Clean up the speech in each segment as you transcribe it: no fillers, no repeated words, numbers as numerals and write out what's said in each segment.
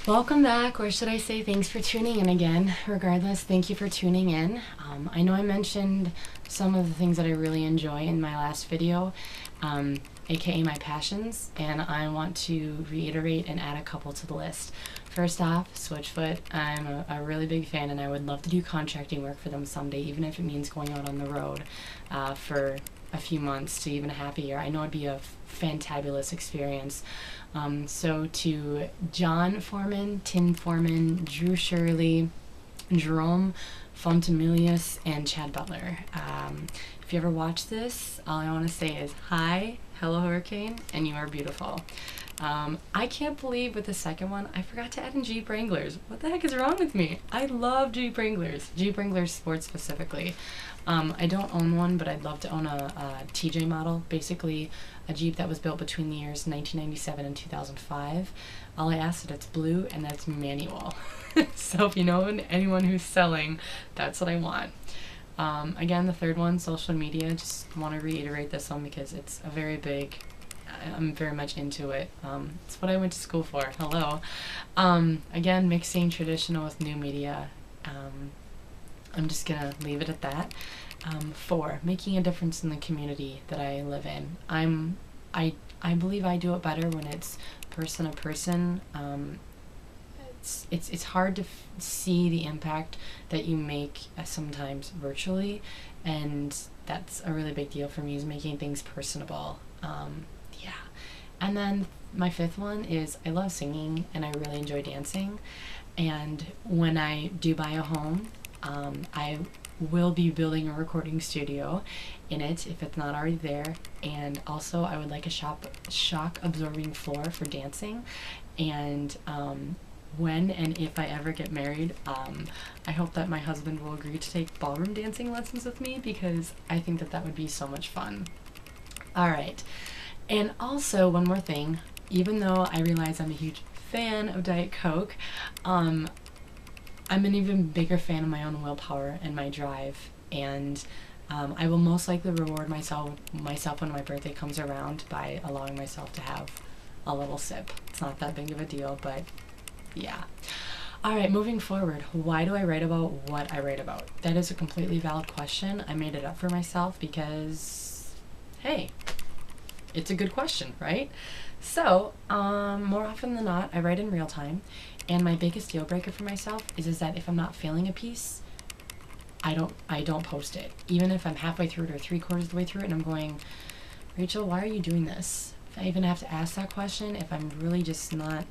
Welcome back, or should I say thanks for tuning in again. Regardless, thank you for tuning in. I know I mentioned some of the things that I really enjoy in my last video, aka my passions, and I want to reiterate and add a couple to the list. First off, Switchfoot. I'm a really big fan, and I would love to do contracting work for them someday, even if it means going out on the road for a few months to even a half a year. I know it'd be a fantabulous experience. So to John Foreman, Tim Foreman, Drew Shirley, Jerome Fontamilius, and Chad Butler. If you ever watch this, all I want to say is hi, hello Hurricane, and you are beautiful. I can't believe with the second one, I forgot to add in Jeep Wranglers. What the heck is wrong with me? I love Jeep Wranglers. Jeep Wranglers Sport specifically. I don't own one, but I'd love to own a TJ model. Basically, a Jeep that was built between the years 1997 and 2005. All I ask is that it's blue and that's manual. So if you know anyone who's selling, that's what I want. Again, the third one, social media. Just want to reiterate this one because it's a very big... I'm very much into it. It's what I went to school for. Hello. Again, mixing traditional with new media. I'm just gonna leave it at that. 4, making a difference in the community that I live in. I believe I do it better when it's person to person. It's hard to see the impact that you make sometimes virtually, and that's a really big deal for me, is making things personable. Yeah. And then my 5th one is I love singing and I really enjoy dancing. And when I do buy a home, I will be building a recording studio in it if it's not already there. And also I would like a shock absorbing floor for dancing. And when and if I ever get married, I hope that my husband will agree to take ballroom dancing lessons with me, because I think that would be so much fun. All right. And also, one more thing, even though I realize I'm a huge fan of Diet Coke, I'm an even bigger fan of my own willpower and my drive, and I will most likely reward myself when my birthday comes around by allowing myself to have a little sip. It's not that big of a deal, but yeah. Alright, moving forward, why do I write about what I write about? That is a completely valid question. I made it up for myself because, hey, it's a good question, right? So, more often than not, I write in real time, and my biggest deal breaker for myself is that if I'm not feeling a piece, I don't post it. Even if I'm halfway through it or 3/4 of the way through it and I'm going, Rachel, why are you doing this? If I even have to ask that question, if I'm really just not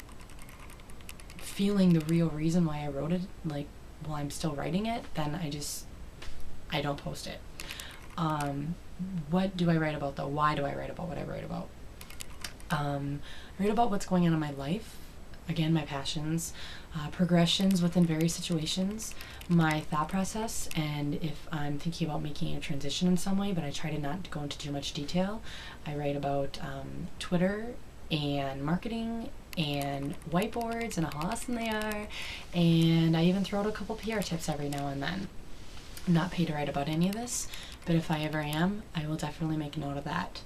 feeling the real reason why I wrote it, like, while I'm still writing it, then I don't post it. What do I write about though? Why do I write about what I write about? I write about what's going on in my life, again, my passions, progressions within various situations, my thought process, and if I'm thinking about making a transition in some way, but I try to not go into too much detail. I write about Twitter and marketing and whiteboards and how awesome they are, and I even throw out a couple PR tips every now and then. I'm not paid to write about any of this, but if I ever am, I will definitely make note of that.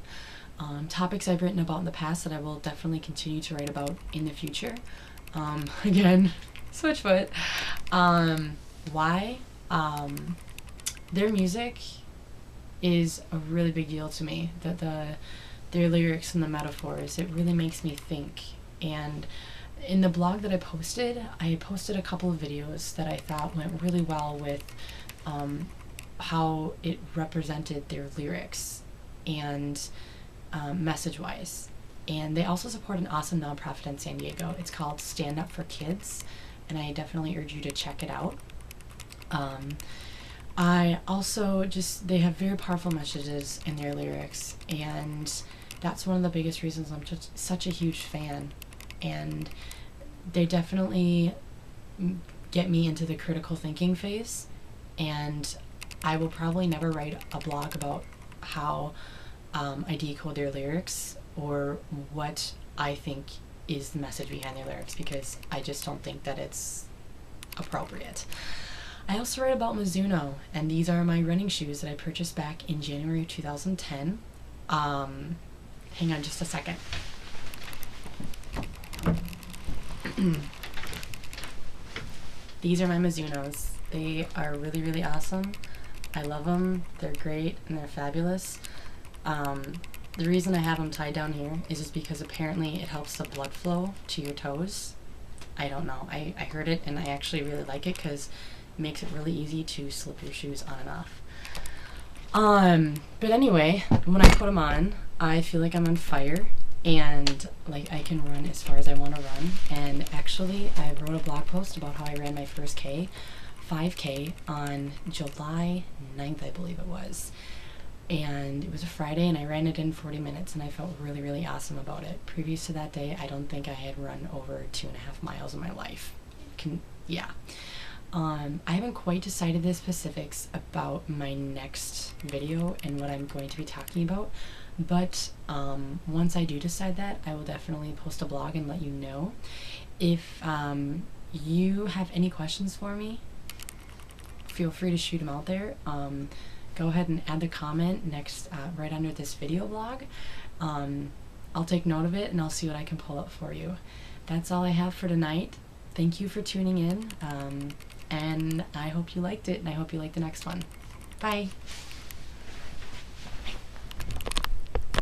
Topics I've written about in the past that I will definitely continue to write about in the future. Again, Switchfoot. Why? Their music is a really big deal to me. Their lyrics and the metaphors, it really makes me think. And in the blog that I posted a couple of videos that I thought went really well with how it represented their lyrics and message-wise. And they also support an awesome nonprofit in San Diego. It's called Stand Up for Kids, and I definitely urge you to check it out. I also they have very powerful messages in their lyrics, and that's one of the biggest reasons I'm just such a huge fan. And they definitely get me into the critical thinking phase, and I will probably never write a blog about how I decode their lyrics or what I think is the message behind their lyrics, because I just don't think that it's appropriate. I also write about Mizuno, and these are my running shoes that I purchased back in January 2010. Hang on just a second. These are my Mizunos. They are really, really awesome. I love them. They're great and they're fabulous. The reason I have them tied down here is just because apparently it helps the blood flow to your toes. I don't know. I heard it and I actually really like it because it makes it really easy to slip your shoes on and off. But anyway, when I put them on, I feel like I'm on fire and like I can run as far as I want to run. And actually, I wrote a blog post about how I ran my first 5K on July 9th, I believe it was. And it was a Friday and I ran it in 40 minutes and I felt really, really awesome about it. Previous to that day, I don't think I had run over 2.5 miles in my life. I haven't quite decided the specifics about my next video and what I'm going to be talking about, but once I do decide that, I will definitely post a blog and let you know. If you have any questions for me, feel free to shoot them out there. Go ahead and add the comment next, right under this video blog. I'll take note of it and I'll see what I can pull up for you. That's all I have for tonight. Thank you for tuning in, and I hope you liked it, and I hope you like the next one. Bye!